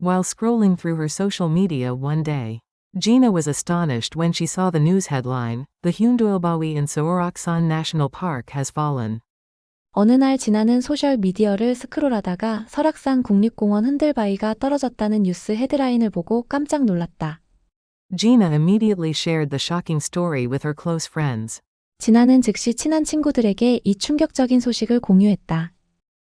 While scrolling through her social media one day, Gina was astonished when she saw the news headline, "The Hyundoilbawi in Seoraksan National Park has fallen." 어느 날 진아는 소셜미디어를 스크롤하다가 설악산 국립공원 흔들바위가 떨어졌다는 뉴스 헤드라인을 보고 깜짝 놀랐다. Gina immediately shared the shocking story with her close friends. 진아는 즉시 친한 친구들에게 이 충격적인 소식을 공유했다.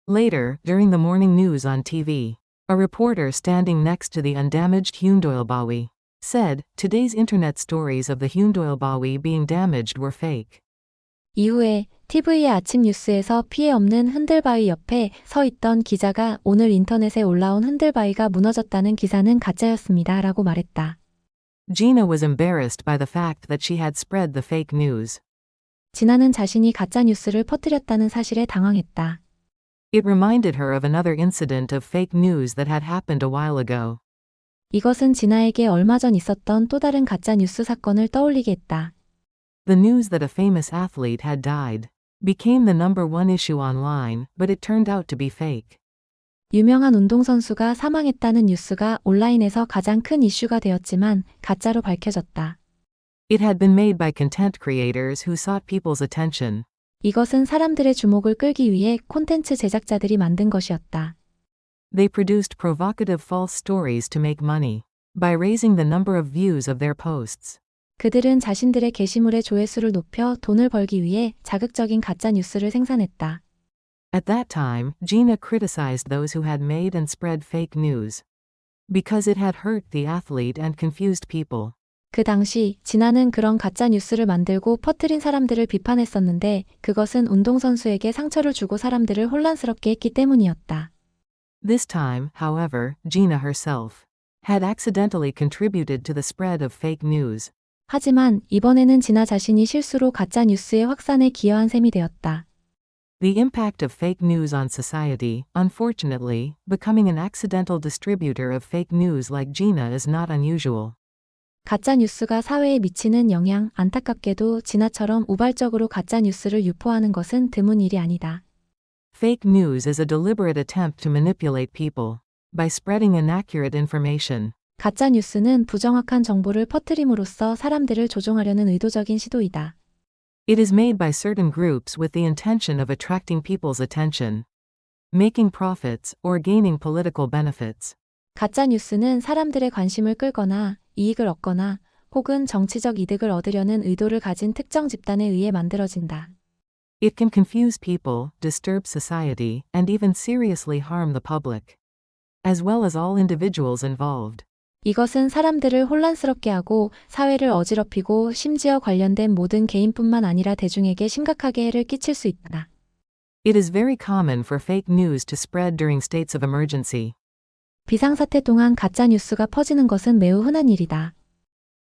Later, during the morning news on TV, a reporter standing next to the undamaged Hyundoilbawi said, "Today's internet stories of the Hyundoilbawi being damaged were fake." 이후에 TV의 아침 뉴스에서 피해 없는 흔들바위 옆에 서 있던 기자가 오늘 인터넷에 올라온 흔들바위가 무너졌다는 기사는 가짜였습니다 라고 말했다. Gina was embarrassed by the fact that she had spread the fake news. 진아는 자신이 가짜 뉴스를 퍼뜨렸다는 사실에 당황했다. It reminded her of another incident of fake news that had happened a while ago. 이것은 진아에게 얼마 전 있었던 또 다른 가짜 뉴스 사건을 떠올리게 했다. The news that a famous athlete had died became the number one issue online, but it turned out to be fake. 유명한 운동선수가 사망했다는 뉴스가 온라인에서 가장 큰 이슈가 되었지만 가짜로 밝혀졌다. It had been made by content creators who sought people's attention. 이것은 사람들의 주목을 끌기 위해 콘텐츠 제작자들이 만든 것이었다. They produced provocative false stories to make money by raising the number of views of their posts. 그들은 자신들의 게시물의 조회수를 높여 돈을 벌기 위해 자극적인 가짜 뉴스를 생산했다. At that time, Gina criticized those who had made and spread fake news because it had hurt the athlete and confused people. 그 당시 진아는 그런 가짜 뉴스를 만들고 퍼뜨린 사람들을 비판했었는데 그것은 운동선수에게 상처를 주고 사람들을 혼란스럽게 했기 때문이었다. This time, however, Gina herself had accidentally contributed to the spread of fake news. 하지만 이번에는 진아 자신이 실수로 가짜 뉴스의 확산에 기여한 셈이 되었다. The impact of fake news on society, unfortunately, becoming an accidental distributor of fake news like Gina is not unusual. 가짜 뉴스가 사회에 미치는 영향, 안타깝게도 진아처럼 우발적으로 가짜 뉴스를 유포하는 것은 드문 일이 아니다. Fake news is a deliberate attempt to manipulate people by spreading inaccurate information. 가짜 뉴스는 부정확한 정보를 퍼뜨림으로써 사람들을 조종하려는 의도적인 시도이다. It is made by certain groups with the intention of attracting people's attention, making profits, or gaining political benefits. 가짜 뉴스는 사람들의 관심을 끌거나 이익을 얻거나 혹은 정치적 이득을 얻으려는 의도를 가진 특정 집단에 의해 만들어진다. It can confuse people, disturb society, and even seriously harm the public, as well as all individuals involved. 이것은 사람들을 혼란스럽게 하고 사회를 어지럽히고 심지어 관련된 모든 개인뿐만 아니라 대중에게 심각하게 해를 끼칠 수 있다. It is very common for fake news to spread during states of emergency. 비상사태 동안 가짜 뉴스가 퍼지는 것은 매우 흔한 일이다.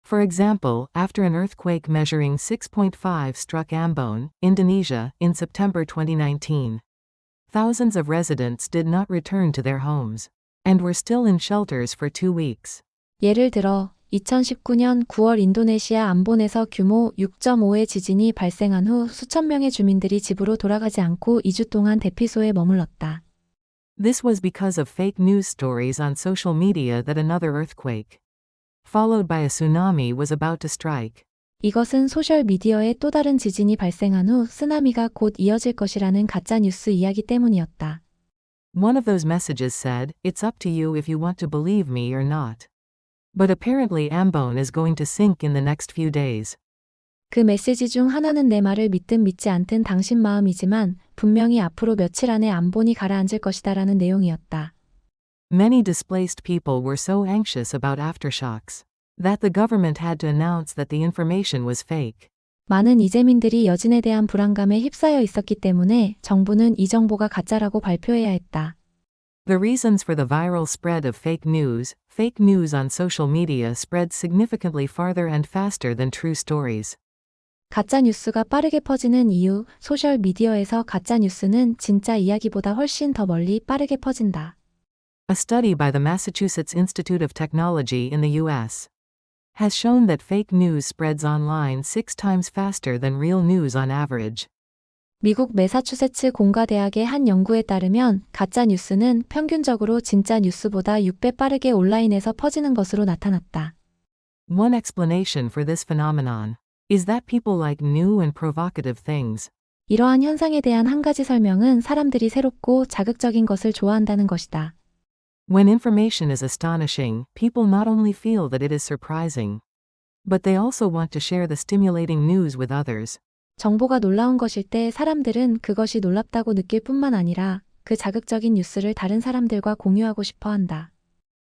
For example, after an earthquake measuring 6.5 struck Ambon, Indonesia, in September 2019, thousands of residents did not return to their homes and were still in shelters for 2 weeks. 예를 들어 2019년 9월 인도네시아 암본에서 규모 6.5의 지진이 발생한 후 수천 명의 주민들이 집으로 돌아가지 않고 2주 동안 대피소에 머물렀다. This was because of fake news stories on social media that another earthquake, followed by a tsunami, was about to strike. 이것은 소셜미디어에 또 다른 지진이 발생한 후 쓰나미가 곧 이어질 것이라는 가짜 뉴스 이야기 때문이었다. One of those messages said, "It's up to you if you want to believe me or not. But apparently Ambon is going to sink in the next few days." 그 메시지 중 하나는 내 말을 믿든 믿지 않든 당신 마음이지만 분명히 앞으로 며칠 안에 암본이 가라앉을 것이다라는 내용이었다. Many displaced people were so anxious about aftershocks that the government had to announce that the information was fake. 많은 이재민들이 여진에 대한 불안감에 휩싸여 있었기 때문에 정부는 이 정보가 가짜라고 발표해야 했다. The reasons for the viral spread of fake news on social media spread significantly farther and faster than true stories. 가짜 뉴스가 빠르게 퍼지는 이유, 소셜 미디어에서 가짜 뉴스는 진짜 이야기보다 훨씬 더 멀리 빠르게 퍼진다. A study by the Massachusetts Institute of Technology in the U.S. has shown that fake news spreads online 6 times faster than real news on average. 미국 매사추세츠 공과대학의 한 연구에 따르면 가짜 뉴스는 평균적으로 진짜 뉴스보다 6배 빠르게 온라인에서 퍼지는 것으로 나타났다. One explanation for this phenomenon is that people like new and provocative things. 이러한 현상에 대한 한 가지 설명은 사람들이 새롭고 자극적인 것을 좋아한다는 것이다. When information is astonishing, people not only feel that it is surprising, but they also want to share the stimulating news with others. 정보가 놀라운 것일 때 사람들은 그것이 놀랍다고 느낄 뿐만 아니라 그 자극적인 뉴스를 다른 사람들과 공유하고 싶어 한다.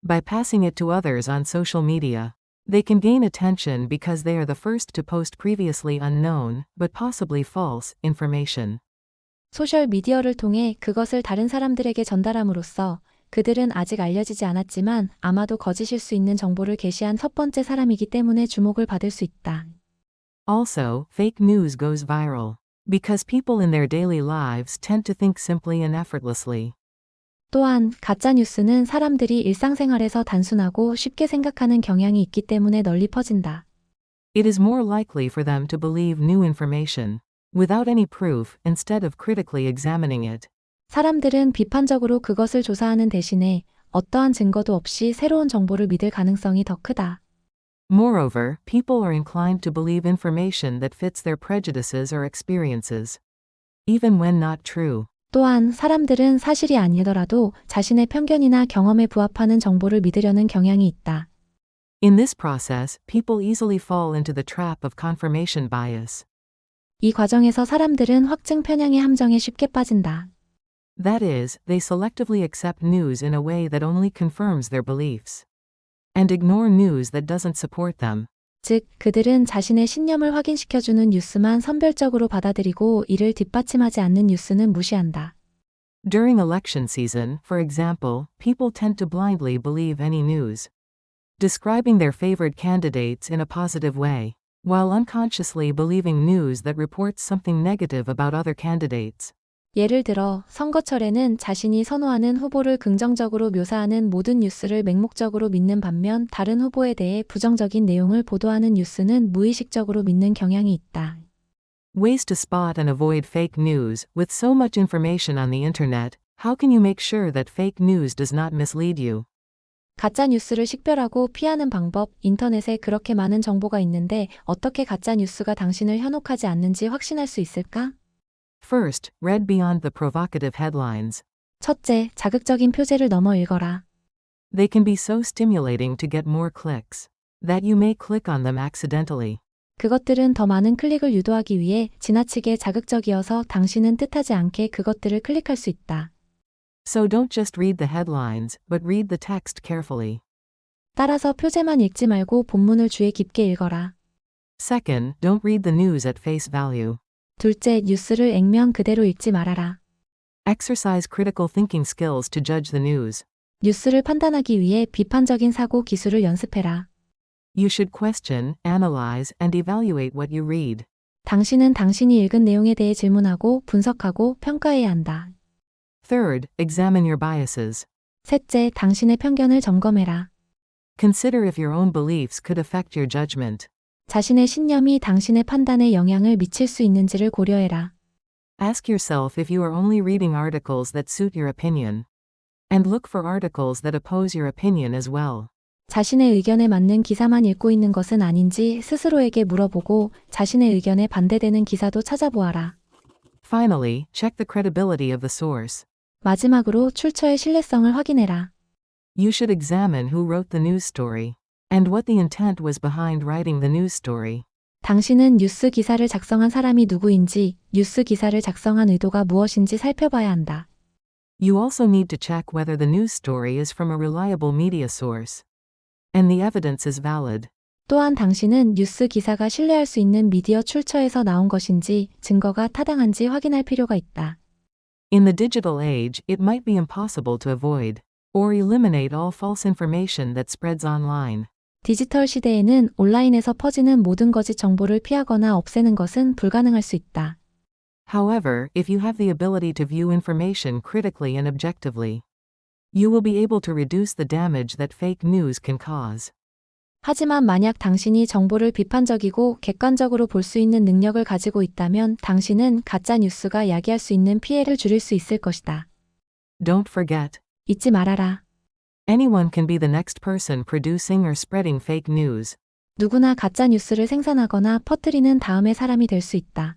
By passing it to others on social media, they can gain attention because they are the first to post previously unknown, but possibly false, information. 소셜 미디어를 통해 그것을 다른 사람들에게 전달함으로써 그들은 아직 알려지지 않았지만 아마도 거짓일 수 있는 정보를 게시한 첫 번째 사람이기 때문에 주목을 받을 수 있다. Also, fake news goes viral because people in their daily lives tend to think simply and effortlessly. 또한 가짜 뉴스는 사람들이 일상생활에서 단순하고 쉽게 생각하는 경향이 있기 때문에 널리 퍼진다. It is more likely for them to believe new information without any proof instead of critically examining it. 사람들은 비판적으로 그것을 조사하는 대신에 어떠한 증거도 없이 새로운 정보를 믿을 가능성이 더 크다. Moreover, people are inclined to believe information that fits their prejudices or experiences, even when not true. 또한 사람들은 사실이 아니더라도 자신의 편견이나 경험에 부합하는 정보를 믿으려는 경향이 있다. In this process, people easily fall into the trap of confirmation bias. 이 과정에서 사람들은 확증 편향의 함정에 쉽게 빠진다. That is, they selectively accept news in a way that only confirms their beliefs, and ignore news that doesn't support them. 즉, 그들은 자신의 신념을 확인시켜주는 뉴스만 선별적으로 받아들이고 이를 뒷받침하지 않는 뉴스는 무시한다. During election season, for example, people tend to blindly believe any news describing their favored candidates in a positive way, while unconsciously believing news that reports something negative about other candidates. 예를 들어 선거철에는 자신이 선호하는 후보를 긍정적으로 묘사하는 모든 뉴스를 맹목적으로 믿는 반면 다른 후보에 대해 부정적인 내용을 보도하는 뉴스는 무의식적으로 믿는 경향이 있다. Ways to spot and avoid fake news. With so much information on the internet, how can you make sure that fake news does not mislead you? 가짜 뉴스를 식별하고 피하는 방법. 인터넷에 그렇게 많은 정보가 있는데 어떻게 가짜 뉴스가 당신을 현혹하지 않는지 확신할 수 있을까? First, read beyond the provocative headlines. 첫째, 자극적인 표제를 넘어 읽어라. They can be so stimulating to get more clicks that you may click on them accidentally. 그것들은 더 많은 클릭을 유도하기 위해 지나치게 자극적이어서 당신은 뜻하지 않게 그것들을 클릭할 수 있다. So don't just read the headlines, but read the text carefully. 따라서 표제만 읽지 말고 본문을 주의 깊게 읽어라. Second, don't read the news at face value. 둘째, 뉴스를 액면 그대로 읽지 말아라. Exercise critical thinking skills to judge the news. 뉴스를 판단하기 위해 비판적인 사고 기술을 연습해라. You should question, analyze, and evaluate what you read. 당신은 당신이 읽은 내용에 대해 질문하고 분석하고 평가해야 한다. Third, examine your biases. 셋째, 당신의 편견을 점검해라. Consider if your own beliefs could affect your judgment. 자신의 신념이 당신의 판단에 영향을 미칠 수 있는지를 고려해라. Ask yourself if you are only reading articles that suit your opinion. And look for articles that oppose your opinion as well. 자신의 의견에 맞는 기사만 읽고 있는 것은 아닌지 스스로에게 물어보고 자신의 의견에 반대되는 기사도 찾아보아라. Finally, check the credibility of the source. 마지막으로 출처의 신뢰성을 확인해라. You should examine who wrote the news story, and what the intent was behind writing the news story. 당신은 뉴스 기사를 작성한 사람이 누구인지, 뉴스 기사를 작성한 의도가 무엇인지 살펴봐야 한다. You also need to check whether the news story is from a reliable media source, and the evidence is valid. 또한 당신은 뉴스 기사가 신뢰할 수 있는 미디어 출처에서 나온 것인지 증거가 타당한지 확인할 필요가 있다. In the digital age, it might be impossible to avoid or eliminate all false information that spreads online. 디지털 시대에는 온라인에서 퍼지는 모든 거짓 정보를 피하거나 없애는 것은 불가능할 수 있다. However, if you have the ability to view information critically and objectively, you will be able to reduce the damage that fake news can cause. 하지만 만약 당신이 정보를 비판적이고 객관적으로 볼 수 있는 능력을 가지고 있다면 당신은 가짜 뉴스가 야기할 수 있는 피해를 줄일 수 있을 것이다. Don't forget. 잊지 말아라. Anyone can be the next person producing or spreading fake news. 누구나 가짜 뉴스를 생산하거나 퍼뜨리는 다음의 사람이 될 수 있다.